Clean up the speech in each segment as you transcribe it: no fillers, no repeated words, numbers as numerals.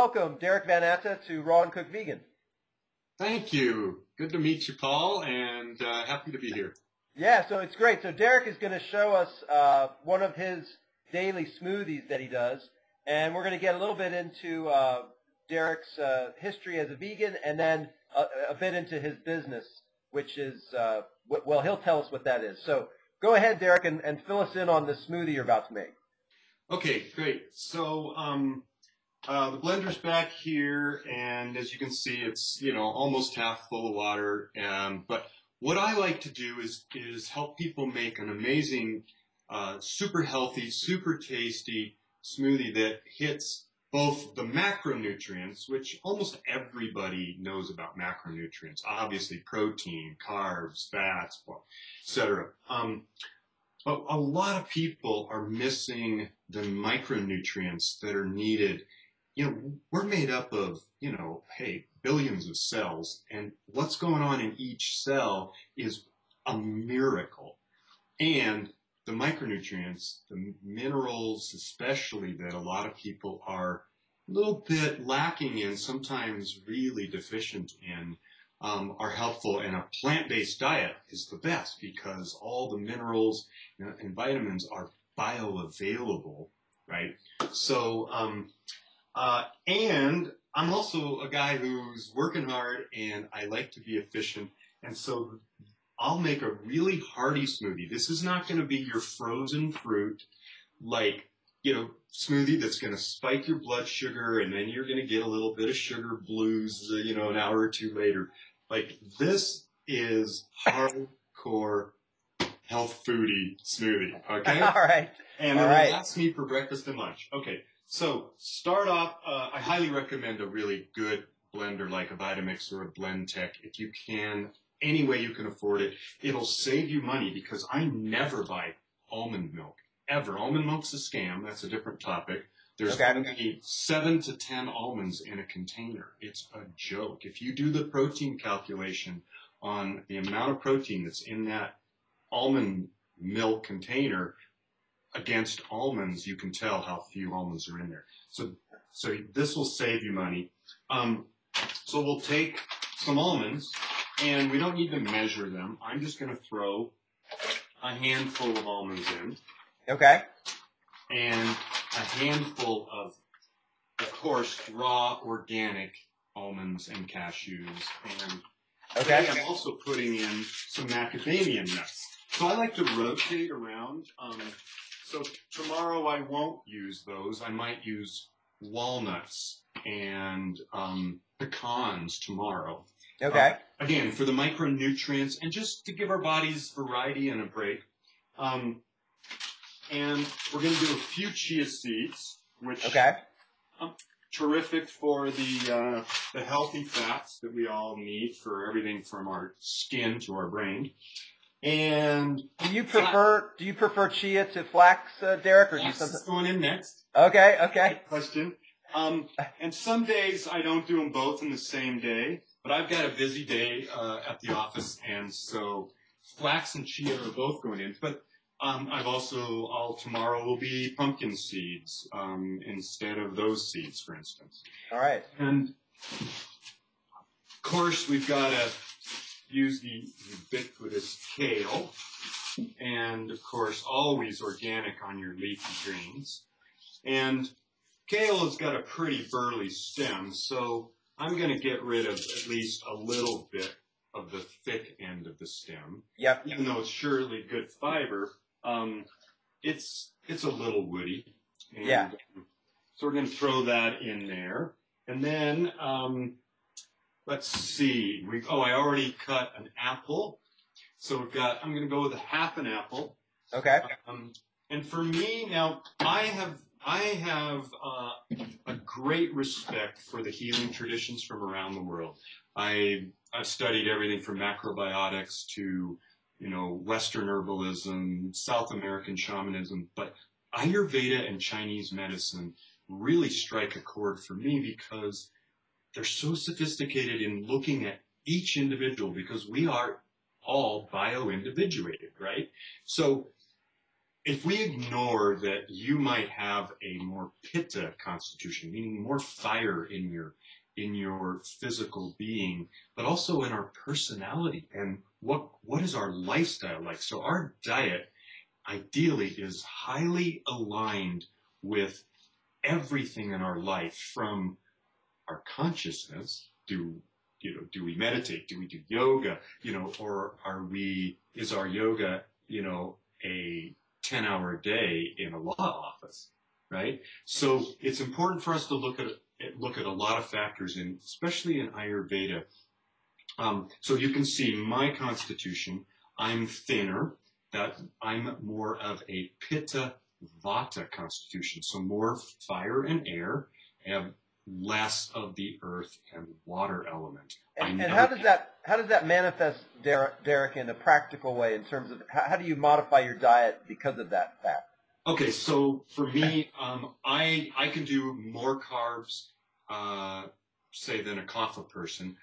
welcome Derek Van Atta to Raw and Cooked Vegan. Thank you. Good to meet you, Paul, and happy to be here. Yeah, so it's great. So Derek is going to show us one of his daily smoothies that he does, and we're going to get a little bit into Derek's history as a vegan, and then a bit into his business, which is, well, he'll tell us what that is. So go ahead, Derek, and fill us in on the smoothie you're about to make. Okay, great. So the blender's back here, and as you can see, it's almost half full of water. But what I like to do is help people make an amazing, super healthy, super tasty smoothie that hits both the macronutrients, which almost everybody knows about macronutrients, obviously protein, carbs, fats, etc. But a lot of people are missing the micronutrients that are needed. We're made up of, billions of cells, and what's going on in each cell is a miracle. And the micronutrients, the minerals especially, that a lot of people are a little bit lacking in, sometimes really deficient in, are helpful. And a plant-based diet is the best because all the minerals and vitamins are bioavailable, right? So, and I'm also a guy who's working hard, and I like to be efficient. And so I'll make a really hearty smoothie. This is not going to be your frozen fruit, smoothie that's going to spike your blood sugar, and then you're going to get a little bit of sugar blues, an hour or two later. This is hardcore health foodie smoothie, okay? All right. And it'll last me for breakfast and lunch. Okay, so start off, I highly recommend a really good blender like a Vitamix or a Blendtec if you can. Any way you can afford it. It'll save you money because I never buy almond milk, ever. Almond milk's a scam. That's a different topic. There's only 7 to 10 almonds in a container. It's a joke. If you do the protein calculation on the amount of protein that's in that almond milk container against almonds, you can tell how few almonds are in there. So this will save you money. So we'll take some almonds, and we don't need to measure them. I'm just going to throw a handful of almonds in. Okay. And a handful of course, raw organic almonds and cashews. And today I'm also putting in some macadamia nuts. So I like to rotate around. So tomorrow I won't use those. I might use walnuts and pecans tomorrow. Okay. Again, for the micronutrients and just to give our bodies variety and a break. And we're going to do a few chia seeds, which terrific for the healthy fats that we all need for everything from our skin to our brain. And do you prefer chia to flax, Derek, or do you something going in next? Okay. Good question. And some days I don't do them both in the same day, but I've got a busy day at the office, and so flax and chia are both going in. But tomorrow will be pumpkin seeds instead of those seeds, for instance. All right. And of course, we've got to use the ubiquitous kale, and of course, always organic on your leafy greens. And kale has got a pretty burly stem, so I'm going to get rid of at least a little bit of the thick end of the stem. Yep. Even though it's surely good fiber, it's a little woody. And, so we're going to throw that in there. And then, let's see. I already cut an apple. So I'm going to go with a half an apple. Okay. And for me, now, I have a great respect for the healing traditions from around the world. I've studied everything from macrobiotics to, Western herbalism, South American shamanism, but Ayurveda and Chinese medicine really strike a chord for me because they're so sophisticated in looking at each individual, because we are all bio-individuated, right? So if we ignore that you might have a more pitta constitution, meaning more fire in your physical being, but also in our personality and what is our lifestyle like. So our diet ideally is highly aligned with everything in our life, from our consciousness. Do we meditate? Do we do yoga? Or is our yoga, a 10-hour day in a law office, right? So it's important for us to look at a lot of factors, especially in Ayurveda. So you can see my constitution. I'm thinner. That I'm more of a Pitta Vata constitution, so more fire and air, and less of the earth and water element. And how does that manifest, Derek, in a practical way, in terms of how do you modify your diet because of that fact? Okay, so for me, I can do more carbs, say, than a kapha person.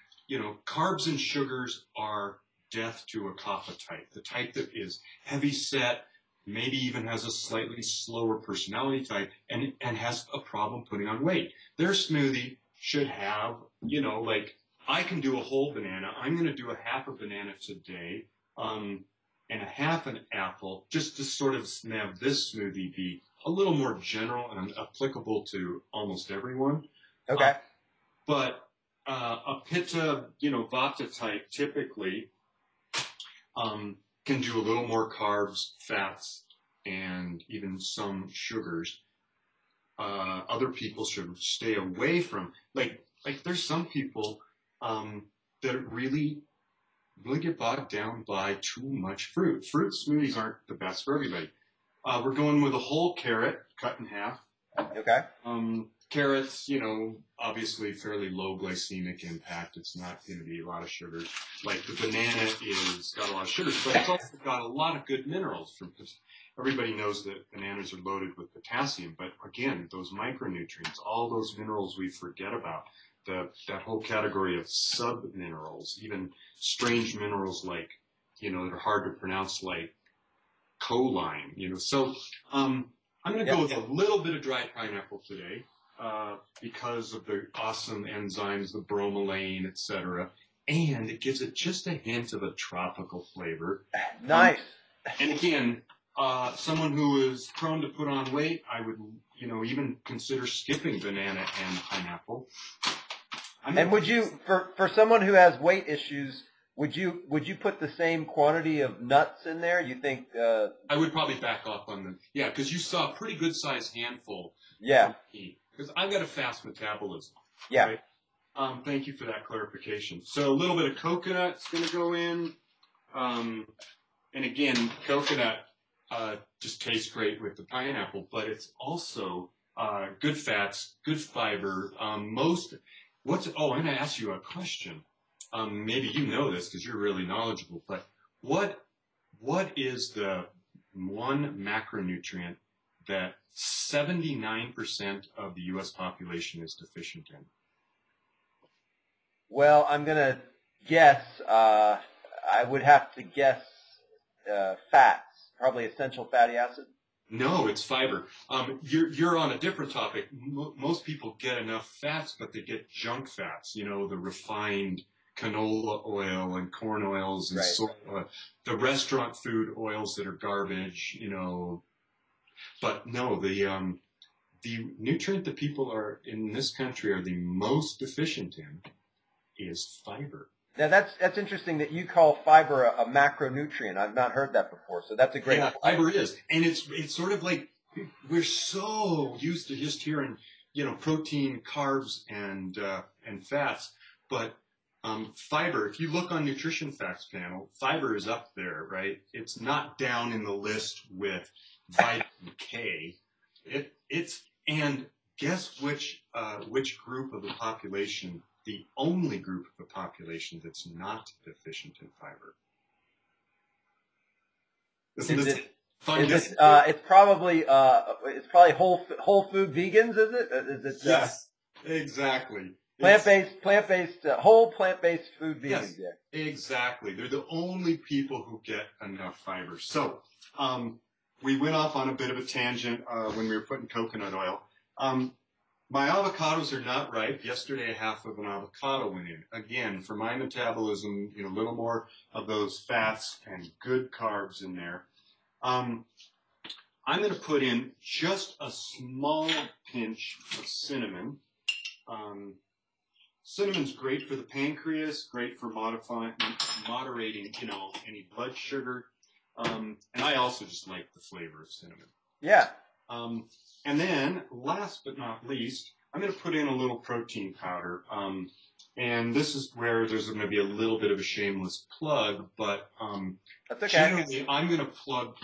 Carbs and sugars are death to a kapha type, the type that is heavy set, maybe even has a slightly slower personality type, and has a problem putting on weight. Their smoothie should have, I can do a whole banana. I'm going to do a half a banana today, and a half an apple, just to sort of have this smoothie be a little more general and applicable to almost everyone. Okay. But a Pitta, Vata type typically can do a little more carbs, fats, and even some sugars. Other people should stay away from, like there's some people that really get bogged down by too much fruit. Fruit smoothies aren't the best for everybody. We're going with a whole carrot cut in half. Okay. Carrots, obviously fairly low glycemic impact. It's not going to be a lot of sugars. Like the banana is got a lot of sugars, but it's also got a lot of good minerals. Everybody knows that bananas are loaded with potassium, but again, those micronutrients, all those minerals we forget about, that whole category of sub-minerals, even strange minerals like, that are hard to pronounce, like choline, So I'm going to go with a little bit of dried pineapple today. Because of the awesome enzymes, the bromelain, etc., and it gives it just a hint of a tropical flavor. Nice. And again, someone who is prone to put on weight, I would, even consider skipping banana and pineapple. And would you, for someone who has weight issues, would you put the same quantity of nuts in there? You think? I would probably back off on because you saw a pretty good sized handful. Yeah. Because I've got a fast metabolism. Yeah. Right? Thank you for that clarification. So a little bit of coconut is going to go in. And again, coconut just tastes great with the pineapple, but it's also good fats, good fiber. I'm going to ask you a question. Maybe you know this because you're really knowledgeable, but what is the one macronutrient that 79% of the U.S. population is deficient in? Well, I'm going to guess, I would have to guess fats, probably essential fatty acid. No, it's fiber. You're on a different topic. Most people get enough fats, but they get junk fats, the refined canola oil and corn oils and the restaurant food oils that are garbage, But no, the nutrient that people are in this country are the most deficient in is fiber. Now that's interesting that you call fiber a macronutrient. I've not heard that before, so that's a great. Yeah, fiber is, and it's sort of like we're so used to just hearing protein, carbs, and fats, but fiber. If you look on Nutrition Facts panel, fiber is up there, right? It's not down in the list with vitamin K. And guess which group of the population, the only group of the population that's not deficient in fiber? It's probably whole food vegans, is it? Yes, exactly. Whole plant-based food vegans. Yes, exactly. They're the only people who get enough fiber. So, we went off on a bit of a tangent when we were putting coconut oil. My avocados are not ripe. Yesterday, half of an avocado went in. Again, for my metabolism, a little more of those fats and good carbs in there. I'm going to put in just a small pinch of cinnamon. Cinnamon's great for the pancreas, great for moderating, any blood sugar. And I also just like the flavor of cinnamon. Yeah. And then, last but not least, I'm going to put in a little protein powder. And this is where there's going to be a little bit of a shameless plug, but That's okay. generally I'm going to plug,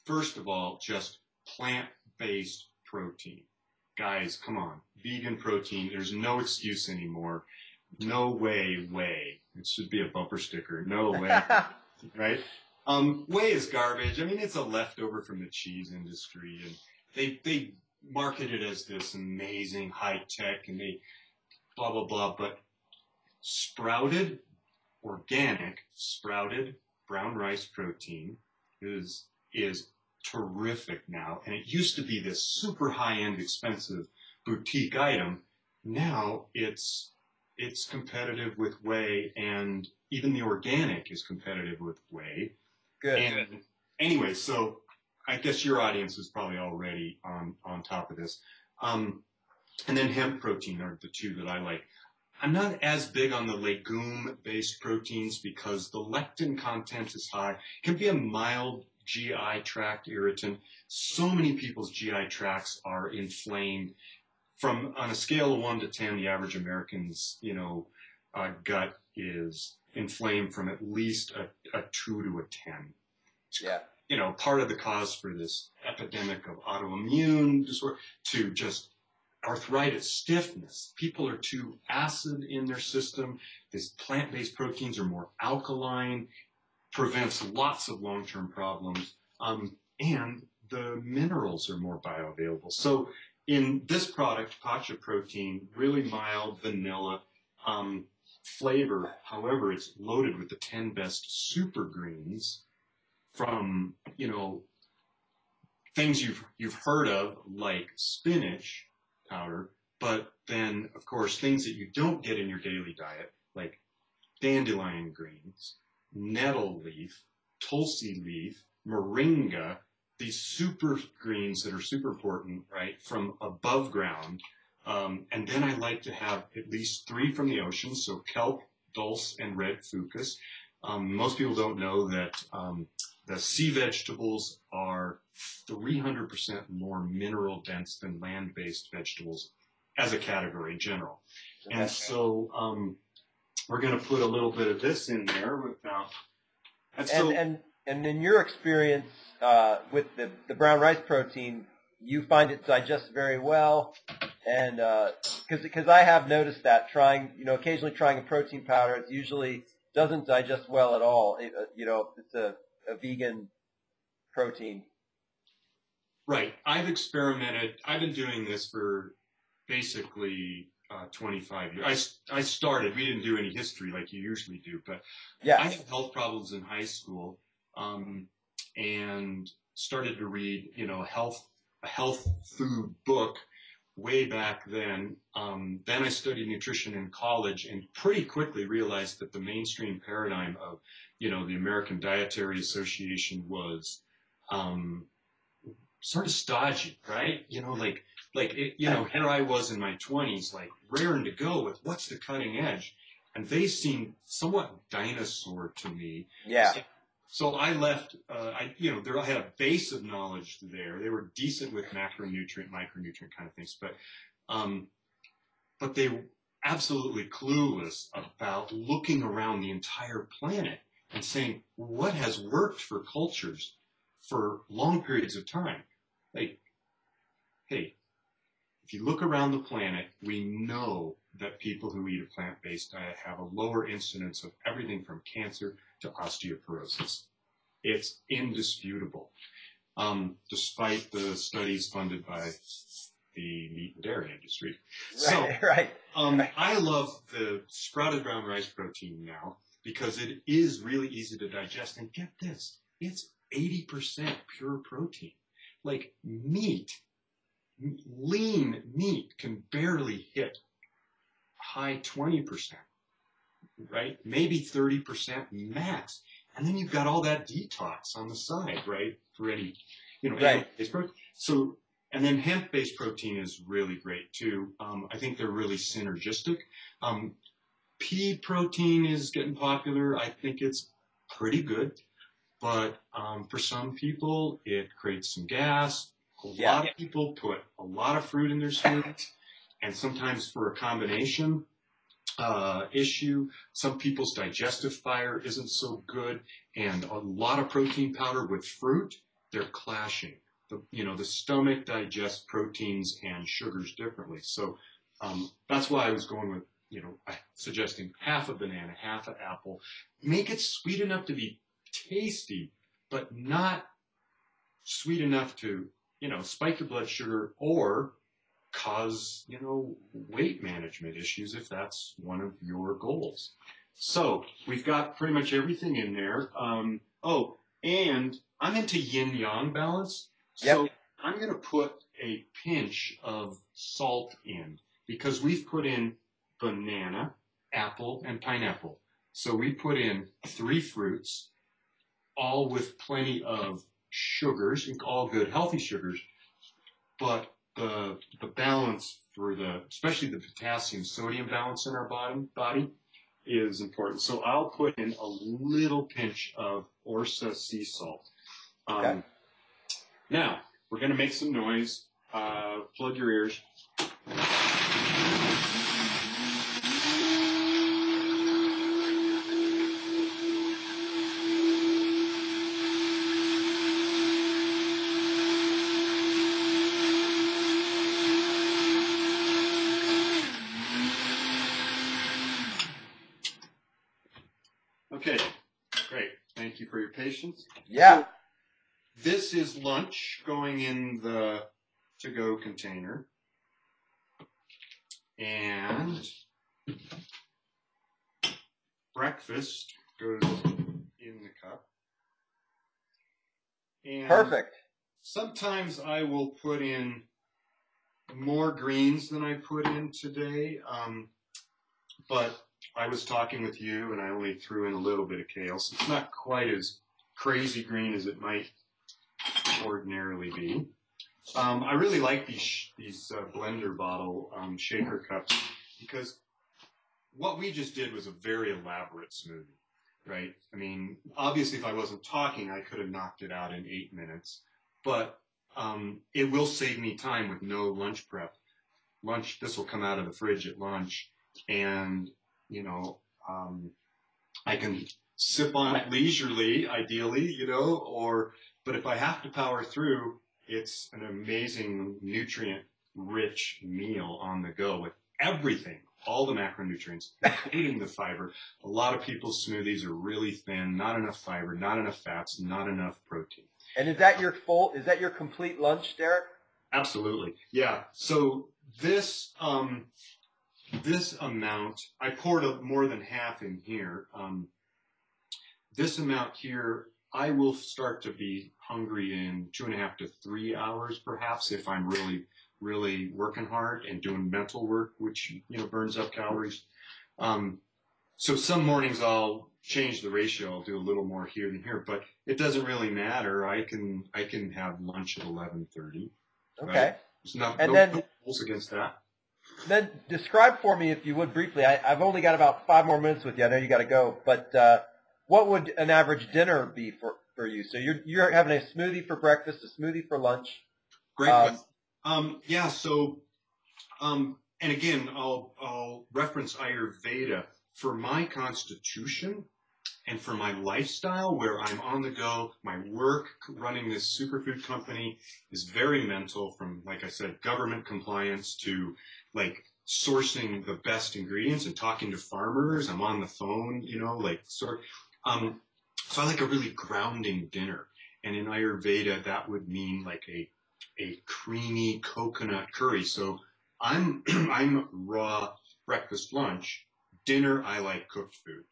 first of all, just plant-based protein. Guys, come on. Vegan protein, there's no excuse anymore. No way. It should be a bumper sticker. No way. Right? Whey is garbage. I mean, it's a leftover from the cheese industry, and they market it as this amazing high tech, and they blah blah blah. But organic sprouted brown rice protein is terrific now, and it used to be this super high end, expensive boutique item. Now it's competitive with whey, and even the organic is competitive with whey. Good. And anyway, so I guess your audience is probably already on top of this. And then hemp protein are the two that I like. I'm not as big on the legume-based proteins because the lectin content is high. It can be a mild GI tract irritant. So many people's GI tracts are inflamed. On a scale of 1 to 10, the average American's, gut is inflamed from at least a 2 to a 10. Yeah. Part of the cause for this epidemic of autoimmune disorder to just arthritis, stiffness. People are too acid in their system. These plant-based proteins are more alkaline, prevents lots of long-term problems, and the minerals are more bioavailable. So in this product, Pacha Protein, really mild vanilla flavor. However, it's loaded with the 10 best super greens from, things you've heard of, like spinach powder, but then, of course, things that you don't get in your daily diet, like dandelion greens, nettle leaf, tulsi leaf, moringa, these super greens that are super important, right, from above ground. And then I like to have at least 3 from the ocean, so kelp, dulse, and red fucus. Most people don't know that the sea vegetables are 300% more mineral dense than land-based vegetables as a category in general. And so we're going to put a little bit of this in there without... And in your experience with the brown rice protein, you find it digests very well, and because I have noticed that occasionally trying a protein powder, it usually doesn't digest well at all. It's a vegan protein. Right. I've experimented. I've been doing this for basically 25 years. I started. We didn't do any history like you usually do, but yeah. I had health problems in high school, and started to read, a health food book way back then. Then I studied nutrition in college and pretty quickly realized that the mainstream paradigm of, the American Dietary Association was sort of stodgy, right? Here I was in my 20s, like raring to go with what's the cutting edge. And they seemed somewhat dinosaur to me. Yeah. So I left, I had a base of knowledge there. They were decent with macronutrient, micronutrient kind of things, but they were absolutely clueless about looking around the entire planet and saying, what has worked for cultures for long periods of time? Like, hey, if you look around the planet, we know that people who eat a plant-based diet have a lower incidence of everything from cancer to osteoporosis. It's indisputable, despite the studies funded by the meat and dairy industry. Right. I love the sprouted brown rice protein now because it is really easy to digest. And get this, it's 80% pure protein. Like meat, lean meat can barely hit high 20%, right? Maybe 30% max. And then you've got all that detox on the side, right? For any, Right. animal-based protein. So, and then hemp-based protein is really great too. I think they're really synergistic. Pea protein is getting popular. I think it's pretty good. But for some people, it creates some gas. A lot of people put a lot of fruit in their smoothies. And sometimes for a combination issue, some people's digestive fire isn't so good. And a lot of protein powder with fruit, they're clashing. The stomach digests proteins and sugars differently. So that's why I was going with, suggesting half a banana, half an apple. Make it sweet enough to be tasty, but not sweet enough to, spike your blood sugar or cause, weight management issues if that's one of your goals. So we've got pretty much everything in there. And I'm into yin-yang balance. So I'm going to put a pinch of salt in because we've put in banana, apple, and pineapple. So we put in 3 fruits, all with plenty of sugars, all good healthy sugars, but the balance for especially the potassium sodium balance in our body is important. So I'll put in a little pinch of Orsa sea salt. Now we're going to make some noise. Plug your ears. Okay, great. Thank you for your patience. Yeah. So this is lunch going in the to-go container. And breakfast goes in the cup. And Perfect. sometimes I will put in more greens than I put in today. But I was talking with you, and I only threw in a little bit of kale, so it's not quite as crazy green as it might ordinarily be. I really like these blender bottle shaker cups because what we just did was a very elaborate smoothie, right? I mean, obviously, if I wasn't talking, I could have knocked it out in 8 minutes, but it will save me time with no lunch prep. This will come out of the fridge at lunch, and I can sip on it leisurely, ideally, but if I have to power through, it's an amazing nutrient-rich meal on the go with everything, all the macronutrients, including the fiber. A lot of people's smoothies are really thin, not enough fiber, not enough fats, not enough protein. And is that your complete lunch, Derek? Absolutely. Yeah. So this amount, I poured more than half in here. This amount here, I will start to be hungry in 2.5 to 3 hours, perhaps, if I'm really, really working hard and doing mental work, which, burns up calories. So some mornings I'll change the ratio. I'll do a little more here than here, but it doesn't really matter. I can have lunch at 11:30. Okay. Right? There's no rules against that. Then describe for me, if you would, briefly. I've only got about 5 more minutes with you. I know you got to go, but what would an average dinner be for you? So you're having a smoothie for breakfast, a smoothie for lunch. Great question. Yeah. So, and again, I'll reference Ayurveda for my constitution and for my lifestyle, where I'm on the go. My work running this superfood company is very mental, from, like I said, government compliance to sourcing the best ingredients and talking to farmers. I'm on the phone, so I like a really grounding dinner. And in Ayurveda, that would mean a creamy coconut curry. So I'm raw breakfast, lunch. Dinner, I like cooked food.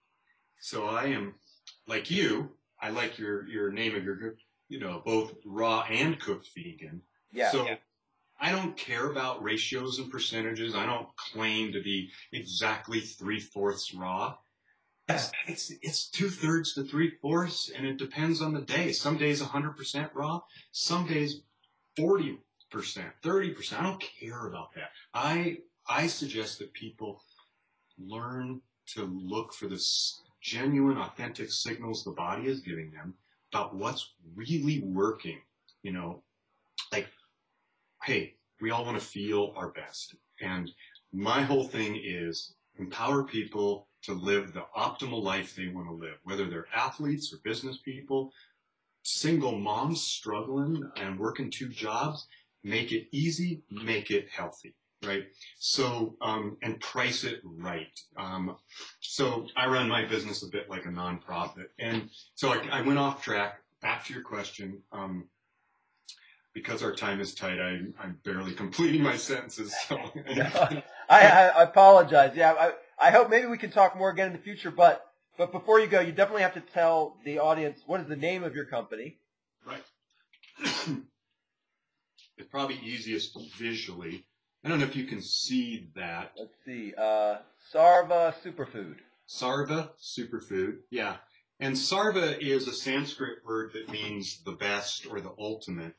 So I am like you. I like your name of your group. both raw and cooked vegan. Yeah. So I don't care about ratios and percentages. I don't claim to be exactly 3/4 raw. It's 2/3 to 3/4, and it depends on the day. Some days 100% raw, some days 40%, 30%. I don't care about that. I suggest that people learn to look for the genuine, authentic signals the body is giving them about what's really working. Like, hey, we all want to feel our best. And my whole thing is empower people to live the optimal life they want to live, whether they're athletes or business people, single moms struggling and working 2 jobs. Make it easy, make it healthy, right? So, and price it right. So I run my business a bit like a nonprofit. And so I went off track. Back to your question. Because our time is tight, I'm barely completing my sentences. So. I apologize. Yeah, I hope maybe we can talk more again in the future. But before you go, you definitely have to tell the audience what is the name of your company. Right. It's probably easiest visually. I don't know if you can see that. Let's see. Sarvaa Superfood. Sarvaa Superfood. Yeah. And Sarva is a Sanskrit word that means the best or the ultimate.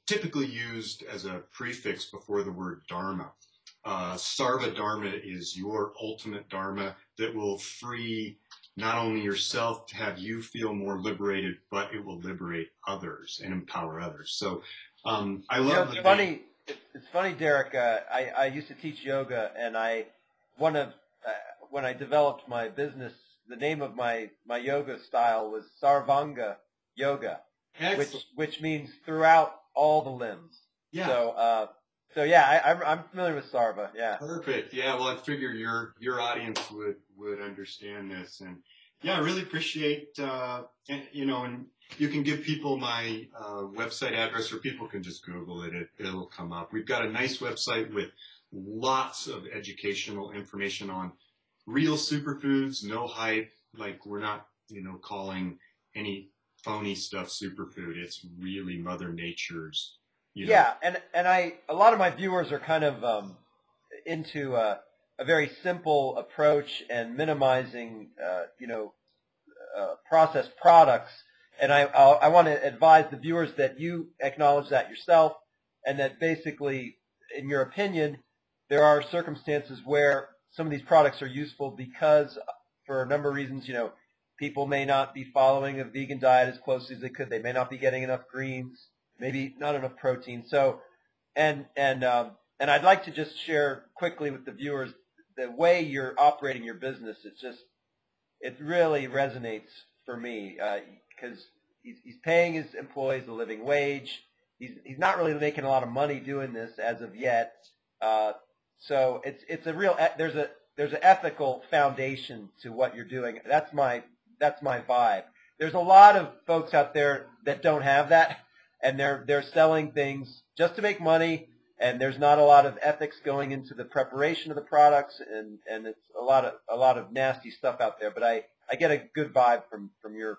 Typically used as a prefix before the word dharma. Sarva Dharma is your ultimate dharma that will free not only yourself to have you feel more liberated, but it will liberate others and empower others. So I love it's funny. It's funny, Derek. I used to teach yoga, and when I developed my business, the name of my yoga style was Sarvanga Yoga. Which means throughout all the limbs. Yeah. So yeah, I'm familiar with Sarvaa. Yeah. Perfect. Yeah. Well, I figure your audience would understand this, and yeah, I really appreciate and you can give people my website address, or people can just Google it. It'll come up. We've got a nice website with lots of educational information on real superfoods, no hype. Like, we're not calling any phony stuff superfood. It's really Mother Nature's. Yeah, and a lot of my viewers are kind of into a very simple approach and minimizing processed products. And I want to advise the viewers that you acknowledge that yourself, and that basically, in your opinion, there are circumstances where some of these products are useful because, for a number of reasons, people may not be following a vegan diet as closely as they could. They may not be getting enough greens, maybe not enough protein. So, and I'd like to just share quickly with the viewers the way you're operating your business. It really resonates for me because he's paying his employees a living wage. He's not really making a lot of money doing this as of yet. So it's a real there's an ethical foundation to what you're doing. That's my vibe. There's a lot of folks out there that don't have that, and they're selling things just to make money, and there's not a lot of ethics going into the preparation of the products, and it's a lot of nasty stuff out there. But I get a good vibe from your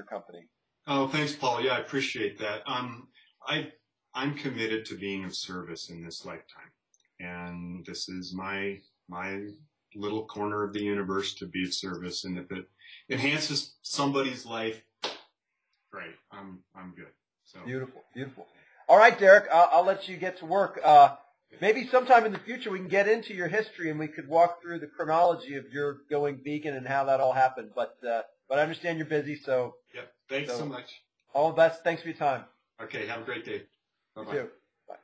company. Oh, thanks, Paul. Yeah, I appreciate that. I'm committed to being of service in this lifetime, and this is my little corner of the universe to be of service. And if it enhances somebody's life, great. I'm good. So beautiful. All right, Derek, I'll let you get to work. Maybe sometime in the future we can get into your history and we could walk through the chronology of your going vegan and how that all happened. But I understand you're busy, so yep. Thanks so much. All the best. Thanks for your time. Okay. Have a great day. Bye-bye. You too. Bye.